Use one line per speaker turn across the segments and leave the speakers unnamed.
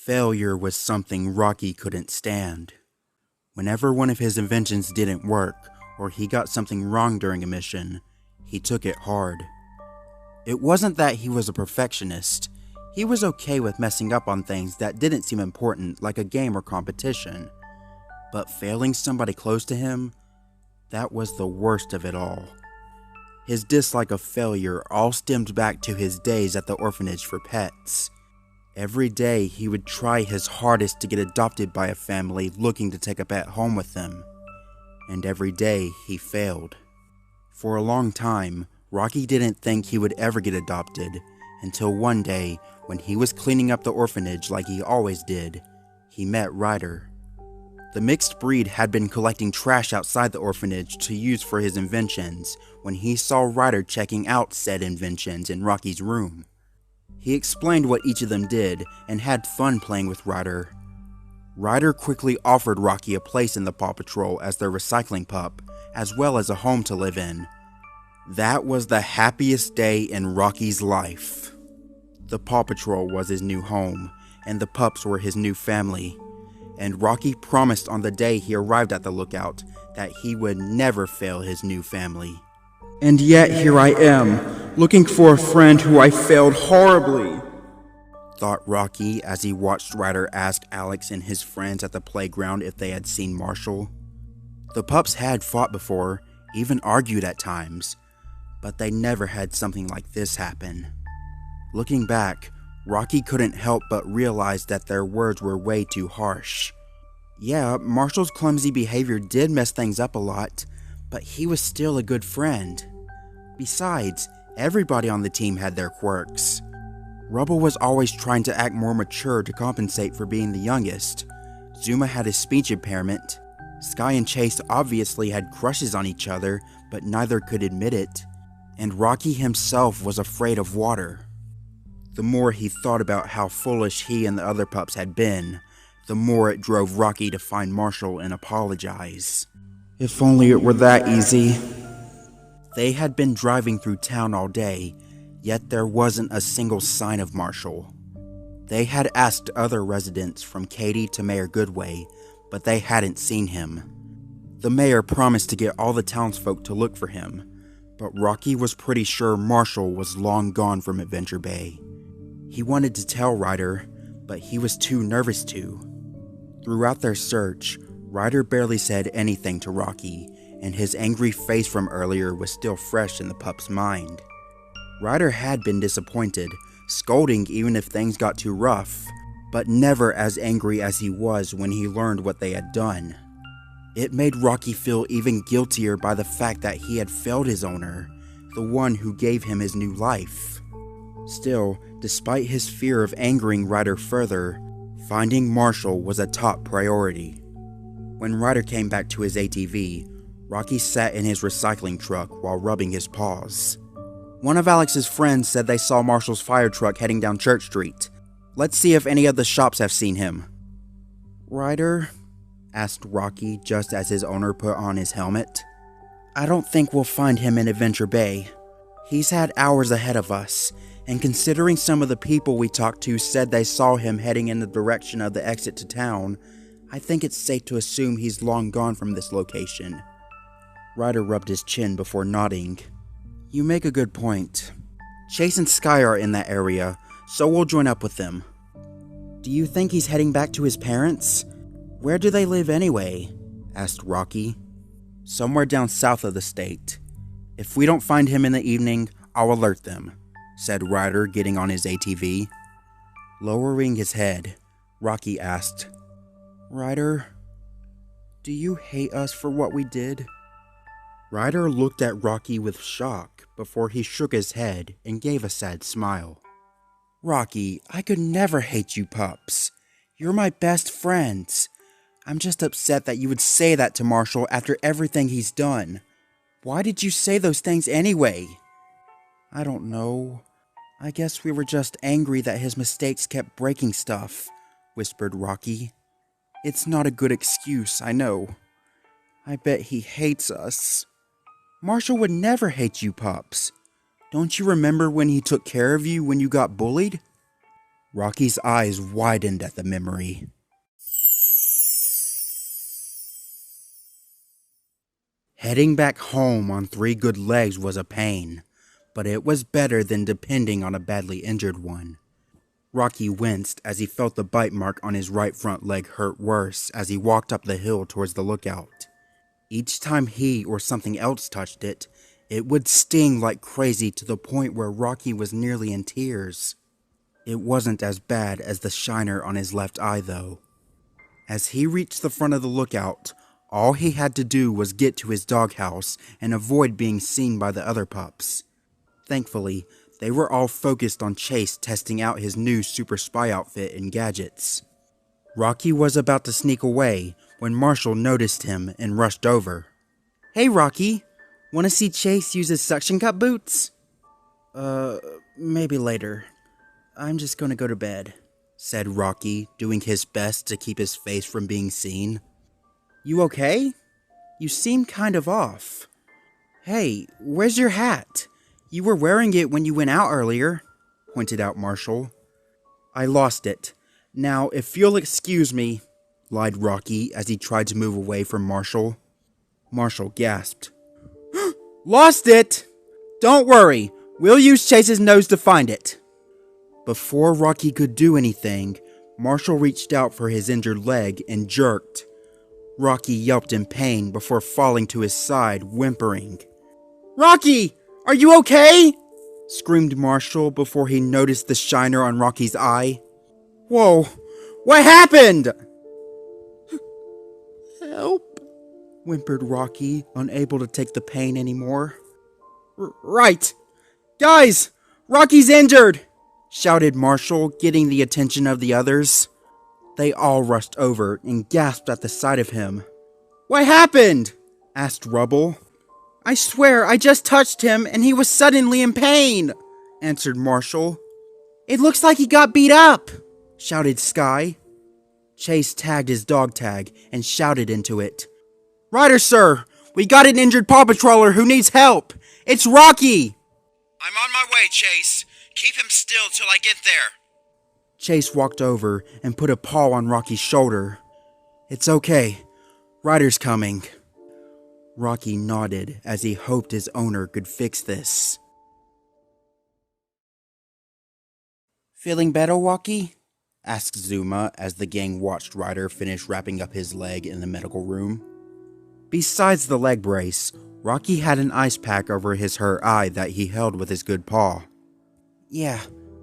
Failure was something Rocky couldn't stand. Whenever one of his inventions didn't work, or he got something wrong during a mission, he took it hard. It wasn't that he was a perfectionist. He was okay with messing up on things that didn't seem important, like a game or competition. But failing somebody close to him, that was the worst of it all. His dislike of failure all stemmed back to his days at the orphanage for pets. Every day he would try his hardest to get adopted by a family looking to take a pet home with them. And every day he failed. For a long time, Rocky didn't think he would ever get adopted, until one day, when he was cleaning up the orphanage like he always did, he met Ryder. The mixed breed had been collecting trash outside the orphanage to use for his inventions when he saw Ryder checking out said inventions in Rocky's room. He explained what each of them did and had fun playing with Ryder. Ryder quickly offered Rocky a place in the Paw Patrol as their recycling pup, as well as a home to live in. That was the happiest day in Rocky's life. The Paw Patrol was his new home, and the pups were his new family. And Rocky promised on the day he arrived at the lookout that he would never fail his new family. And yet here I am, looking for a friend who I failed horribly, thought Rocky as he watched Ryder ask Alex and his friends at the playground if they had seen Marshall. The pups had fought before, even argued at times, but they never had something like this happen. Looking back, Rocky couldn't help but realize that their words were way too harsh. Yeah, Marshall's clumsy behavior did mess things up a lot, but he was still a good friend. Besides, everybody on the team had their quirks. Rubble was always trying to act more mature to compensate for being the youngest. Zuma had a speech impairment. Sky and Chase obviously had crushes on each other, but neither could admit it. And Rocky himself was afraid of water. The more he thought about how foolish he and the other pups had been, the more it drove Rocky to find Marshall and apologize. If only it were that easy. They had been driving through town all day, yet there wasn't a single sign of Marshall. They had asked other residents from Katy to Mayor Goodway, but they hadn't seen him. The mayor promised to get all the townsfolk to look for him, but Rocky was pretty sure Marshall was long gone from Adventure Bay. He wanted to tell Ryder, but he was too nervous to. Throughout their search, Ryder barely said anything to Rocky, and his angry face from earlier was still fresh in the pup's mind. Ryder had been disappointed, scolding even if things got too rough, but never as angry as he was when he learned what they had done. It made Rocky feel even guiltier by the fact that he had failed his owner, the one who gave him his new life. Still, despite his fear of angering Ryder further, finding Marshall was a top priority. When Ryder came back to his ATV, Rocky sat in his recycling truck while rubbing his paws. One of Alex's friends said they saw Marshall's fire truck heading down Church Street. Let's see if any of the shops have seen him. Ryder? Asked Rocky just as his owner put on his helmet. I don't think we'll find him in Adventure Bay. He's had hours ahead of us, and considering some of the people we talked to said they saw him heading in the direction of the exit to town, I think it's safe to assume he's long gone from this location. Ryder rubbed his chin before nodding. You make a good point. Chase and Sky are in that area, so we'll join up with them. Do you think he's heading back to his parents? Where do they live anyway? Asked Rocky. Somewhere down south of the state. If we don't find him in the evening, I'll alert them, said Ryder, getting on his ATV. Lowering his head, Rocky asked, Ryder, do you hate us for what we did? Ryder looked at Rocky with shock before he shook his head and gave a sad smile. Rocky, I could never hate you pups. You're my best friends. I'm just upset that you would say that to Marshall after everything he's done. Why did you say those things anyway? I don't know. I guess we were just angry that his mistakes kept breaking stuff, whispered Rocky. It's not a good excuse, I know. I bet he hates us. Marshall would never hate you pups. Don't you remember when he took care of you when you got bullied? Rocky's eyes widened at the memory. Heading back home on 3 good legs was a pain, but it was better than depending on a badly injured one. Rocky winced as he felt the bite mark on his right front leg hurt worse as he walked up the hill towards the lookout. Each time he or something else touched it, it would sting like crazy to the point where Rocky was nearly in tears. It wasn't as bad as the shiner on his left eye, though. As he reached the front of the lookout, all he had to do was get to his doghouse and avoid being seen by the other pups. Thankfully, they were all focused on Chase testing out his new super spy outfit and gadgets. Rocky was about to sneak away when Marshall noticed him and rushed over. "Hey Rocky, wanna see Chase use his suction cup boots?" Maybe later. I'm just gonna go to bed," said Rocky, doing his best to keep his face from being seen. "You okay? You seem kind of off. Hey, where's your hat? You were wearing it when you went out earlier," pointed out Marshall. "I lost it. Now, if you'll excuse me," lied Rocky as he tried to move away from Marshall. Marshall gasped. "Lost it? Don't worry, we'll use Chase's nose to find it." Before Rocky could do anything, Marshall reached out for his injured leg and jerked. Rocky yelped in pain before falling to his side, whimpering. "Rocky, are you okay?" screamed Marshall before he noticed the shiner on Rocky's eye. "Whoa, what happened?" "Help," whimpered Rocky, unable to take the pain anymore. Right. Guys, Rocky's injured," shouted Marshall, getting the attention of the others. They all rushed over and gasped at the sight of him. "What happened?" asked Rubble. "I swear I just touched him and he was suddenly in pain," answered Marshall. "It looks like he got beat up," shouted Sky. Chase tagged his dog tag and shouted into it. "Ryder, sir, we got an injured Paw Patroller who needs help. It's Rocky."
"I'm on my way, Chase. Keep him still till I get there."
Chase walked over and put a paw on Rocky's shoulder. "It's okay. Ryder's coming." Rocky nodded as he hoped his owner could fix this. "Feeling better, Rocky?" asked Zuma as the gang watched Ryder finish wrapping up his leg in the medical room. Besides the leg brace, Rocky had an ice pack over his hurt eye that he held with his good paw. "Yeah,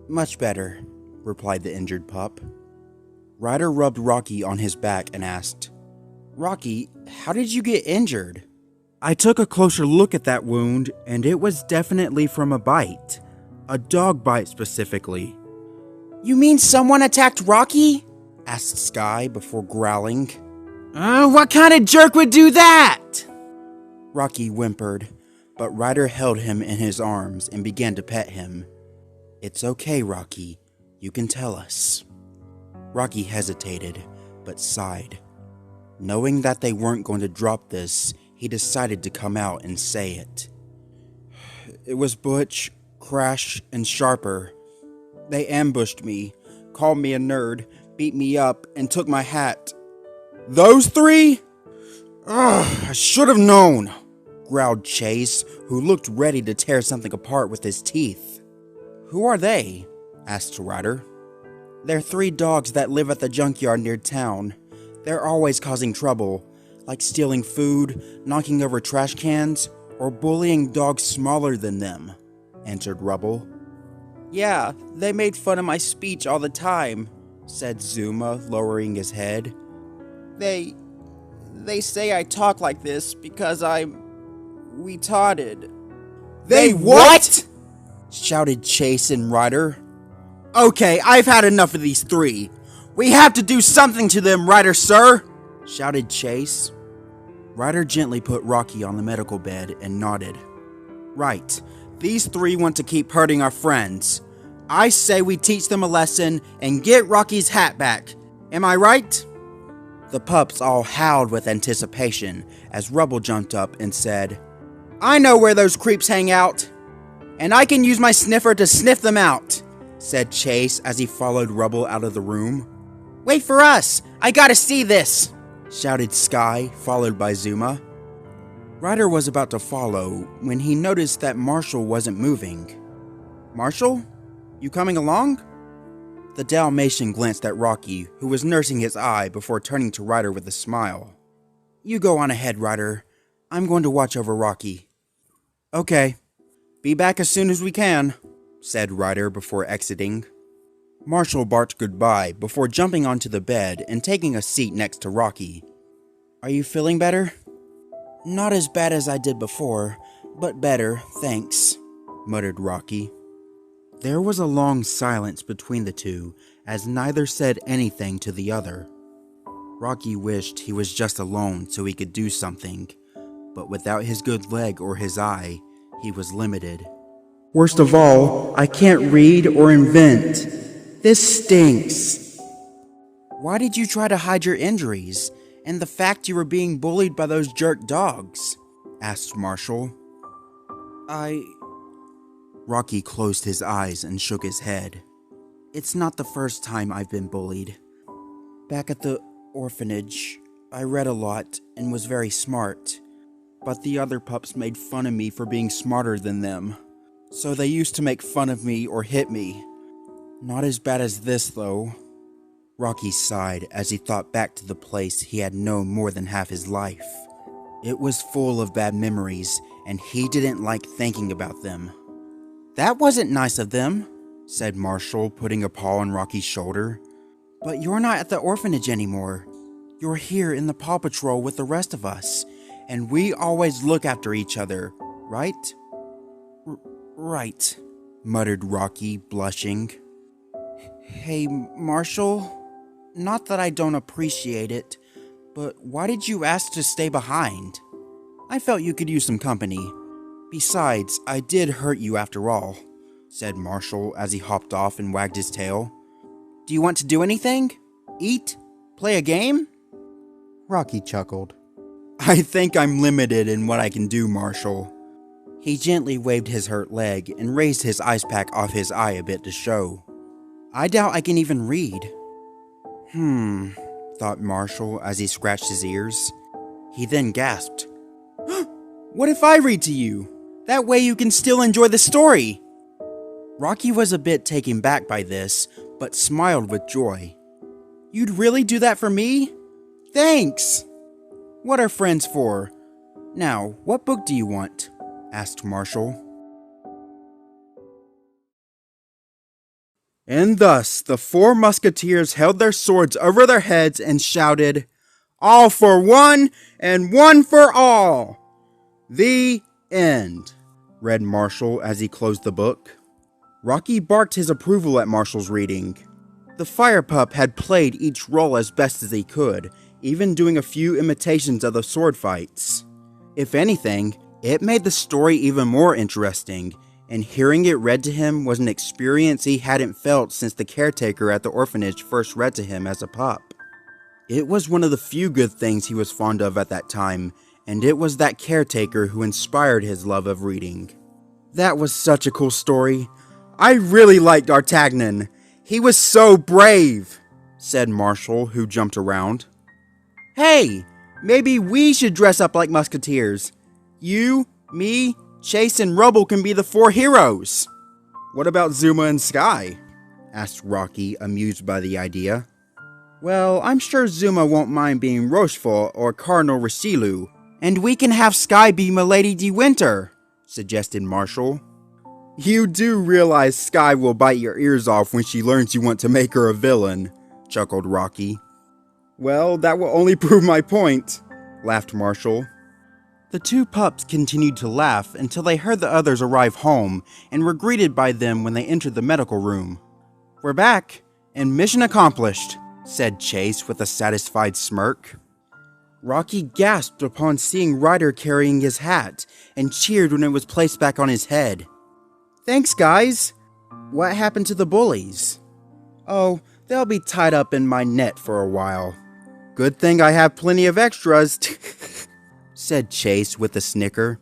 much better," replied the injured pup. Ryder rubbed Rocky on his back and asked, "Rocky, how did you get injured?" "I took a closer look at that wound, and it was definitely from a bite. A dog bite specifically." "You mean someone attacked Rocky?" asked Sky before growling. What kind of jerk would do that?" Rocky whimpered, but Ryder held him in his arms and began to pet him. "It's okay, Rocky. You can tell us." Rocky hesitated, but sighed. Knowing that they weren't going to drop this, he decided to come out and say it. "It was Butch, Crash, and Sharper. They ambushed me, called me a nerd, beat me up, and took my hat." "Those 3? I should have known," growled Chase, who looked ready to tear something apart with his teeth. "Who are they?" asked Ryder. "They're 3 dogs that live at the junkyard near town. They're always causing trouble, like stealing food, knocking over trash cans, or bullying dogs smaller than them," answered Rubble. "Yeah, they made fun of my speech all the time," said Zuma, lowering his head. They say I talk like this because I'm retarded." "They what?" shouted Chase and Ryder. "Okay, I've had enough of these 3. We have to do something to them, Ryder, sir," shouted Chase. Ryder gently put Rocky on the medical bed and nodded. "Right, these 3 want to keep hurting our friends. I say we teach them a lesson and get Rocky's hat back. Am I right?" The pups all howled with anticipation as Rubble jumped up and said, "I know where those creeps hang out, and I can use my sniffer to sniff them out. said Chase as he followed Rubble out of the room. Wait for us! I gotta see this! Shouted Sky, followed by Zuma. Ryder was about to follow when he noticed that Marshall wasn't moving. Marshall? You coming along? The Dalmatian glanced at Rocky, who was nursing his eye before turning to Ryder with a smile. You go on ahead, Ryder. I'm going to watch over Rocky. Okay. Be back as soon as we can, said Ryder before exiting. Marshall barked goodbye before jumping onto the bed and taking a seat next to Rocky. Are you feeling better? Not as bad as I did before, but better, thanks, muttered Rocky. There was a long silence between the two as neither said anything to the other. Rocky wished he was just alone so he could do something, but without his good leg or his eye, he was limited. Worst of all, I can't read or invent. This stinks. Why did you try to hide your injuries and the fact you were being bullied by those jerk dogs? Asked Marshall. Rocky closed his eyes and shook his head. It's not the first time I've been bullied. Back at the orphanage, I read a lot and was very smart, but the other pups made fun of me for being smarter than them. So they used to make fun of me or hit me. Not as bad as this, though. Rocky sighed as he thought back to the place he had known more than half his life. It was full of bad memories, and he didn't like thinking about them. That wasn't nice of them, said Marshall, putting a paw on Rocky's shoulder. But you're not at the orphanage anymore. You're here in the Paw Patrol with the rest of us, and we always look after each other, right? Right, muttered Rocky, blushing. Hey, Marshall, not that I don't appreciate it, but why did you ask to stay behind? I felt you could use some company. Besides, I did hurt you after all, said Marshall as he hopped off and wagged his tail. Do you want to do anything? Eat? Play a game? Rocky chuckled. I think I'm limited in what I can do, Marshall. He gently waved his hurt leg and raised his ice pack off his eye a bit to show. I doubt I can even read. Thought Marshall as he scratched his ears. He then gasped. What if I read to you? That way you can still enjoy the story. Rocky was a bit taken back by this, but smiled with joy. You'd really do that for me? Thanks! What are friends for? Now, what book do you want? Asked Marshall. And thus, the four musketeers held their swords over their heads and shouted, All for one, and one for all! The end, read Marshall as he closed the book. Rocky barked his approval at Marshall's reading. The fire pup had played each role as best as he could, even doing a few imitations of the sword fights. If anything, it made the story even more interesting, and hearing it read to him was an experience he hadn't felt since the caretaker at the orphanage first read to him as a pup. It was one of the few good things he was fond of at that time, and it was that caretaker who inspired his love of reading. That was such a cool story. I really liked Artagnan. He was so brave, said Marshall, who jumped around. Hey, maybe we should dress up like musketeers. You, me, Chase, and Rubble can be the four heroes. What about Zuma and Sky? Asked Rocky, amused by the idea. Well, I'm sure Zuma won't mind being Rochefort or Cardinal Richelieu, and we can have Sky be Milady de Winter, suggested Marshall. You do realize Sky will bite your ears off when she learns you want to make her a villain, chuckled Rocky. Well, that will only prove my point, laughed Marshall. The two pups continued to laugh until they heard the others arrive home and were greeted by them when they entered the medical room. We're back, and mission accomplished, said Chase with a satisfied smirk. Rocky gasped upon seeing Ryder carrying his hat and cheered when it was placed back on his head. Thanks, guys. What happened to the bullies? Oh, they'll be tied up in my net for a while. Good thing I have plenty of extras, said Chase with a snicker.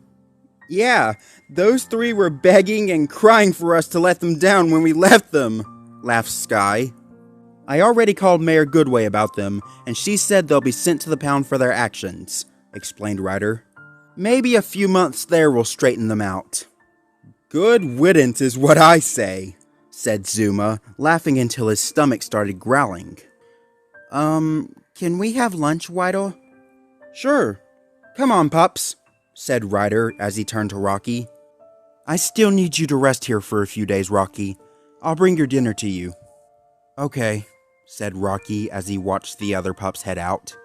Yeah, those three were begging and crying for us to let them down when we left them. laughed Sky. I already called Mayor Goodway about them, and she said they'll be sent to the pound for their actions, explained Ryder. Maybe a few months there will straighten them out. Good riddance is what I say, said Zuma, laughing until his stomach started growling. Can we have lunch, Whittle? Sure. Come on, pups, said Ryder as he turned to Rocky. I still need you to rest here for a few days, Rocky. I'll bring your dinner to you. Okay, said Rocky as he watched the other pups head out.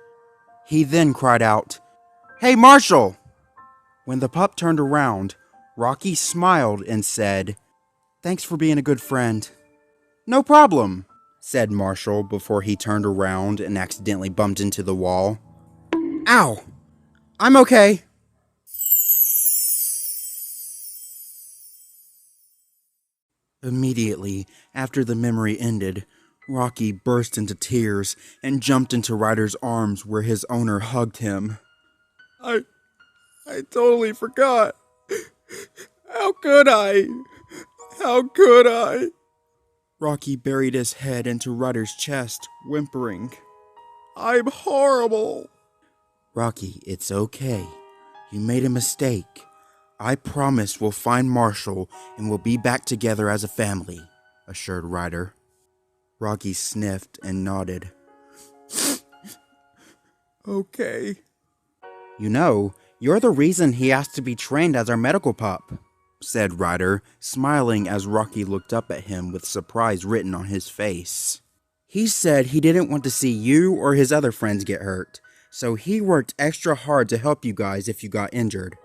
He then cried out, Hey, Marshall! When the pup turned around, Rocky smiled and said, Thanks for being a good friend. No problem, said Marshall before he turned around and accidentally bumped into the wall. Ow! I'm okay. Immediately after the memory ended, Rocky burst into tears and jumped into Ryder's arms where his owner hugged him. I totally forgot. How could I? How could I? Rocky buried his head into Ryder's chest, whimpering. I'm horrible. Rocky, it's okay. You made a mistake. I promise we'll find Marshall and we'll be back together as a family, assured Ryder. Rocky sniffed and nodded. Okay. You know, you're the reason he asked to be trained as our medical pup, said Ryder, smiling as Rocky looked up at him with surprise written on his face. He said he didn't want to see you or his other friends get hurt, so he worked extra hard to help you guys if you got injured.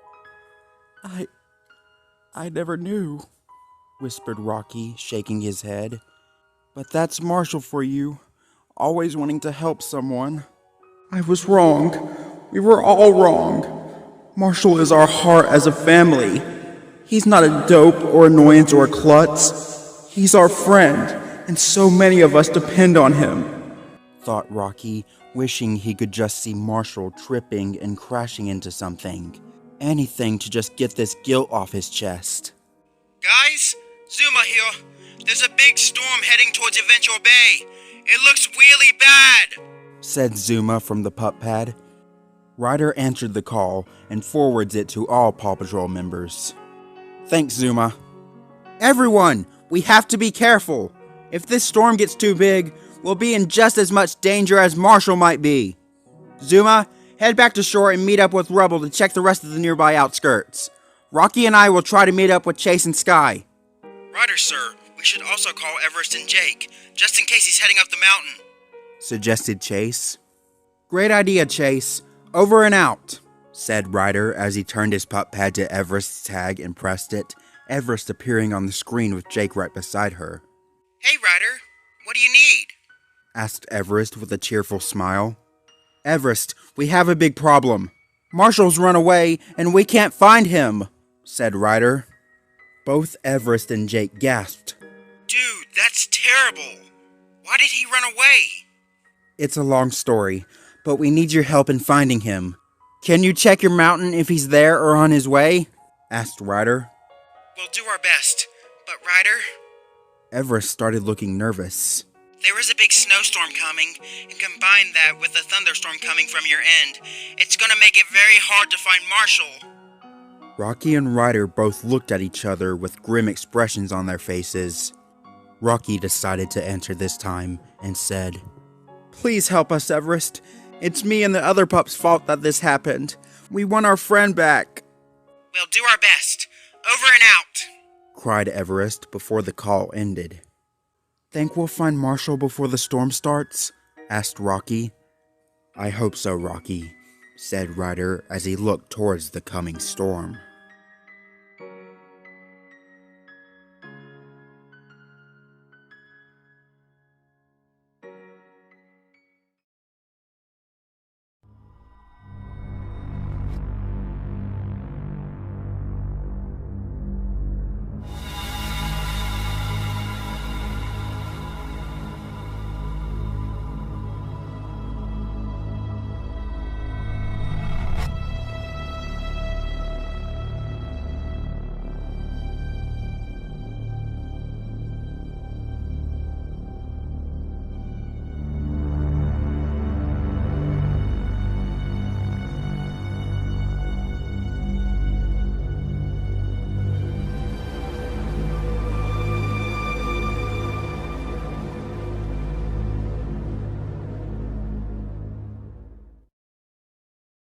I never knew, whispered Rocky, shaking his head. But that's Marshall for you, always wanting to help someone. I was wrong. We were all wrong. Marshall is our heart as a family. He's not a dope or annoyance or a klutz. He's our friend, and so many of us depend on him, thought Rocky, wishing he could just see Marshall tripping and crashing into something. Anything to just get this guilt off his chest.
Guys, Zuma here. There's a big storm heading towards Adventure Bay. It looks really bad,
said Zuma from the pup pad. Ryder answered the call and forwards it to all Paw Patrol members. Thanks, Zuma. Everyone, we have to be careful. If this storm gets too big, we'll be in just as much danger as Marshall might be. Zuma, head back to shore and meet up with Rubble to check the rest of the nearby outskirts. Rocky and I will try to meet up with Chase and Sky.
Ryder, sir. We should also call Everest and Jake, just in case he's heading up the mountain,
suggested Chase. Great idea, Chase. Over and out, said Ryder as he turned his pup pad to Everest's tag and pressed it, Everest appearing on the screen with Jake right beside her.
Hey, Ryder. What do you need?
asked Everest with a cheerful smile. Everest, we have a big problem. Marshall's run away and we can't find him, said Ryder. Both Everest and Jake gasped.
Dude, that's terrible. Why did he run away?
It's a long story, but we need your help in finding him. Can you check your mountain if he's there or on his way? asked Ryder.
We'll do our best, but Ryder?
Everest started looking nervous.
There is a big snowstorm coming, and combine that with a thunderstorm coming from your end. It's gonna make it very hard to find Marshall.
Rocky and Ryder both looked at each other with grim expressions on their faces. Rocky decided to answer this time and said, Please help us, Everest. It's me and the other pup's fault that this happened. We want our friend back.
We'll do our best. Over and out,
cried Everest before the call ended. Think we'll find Marshall before the storm starts? asked Rocky. I hope so, Rocky, said Ryder as he looked towards the coming storm.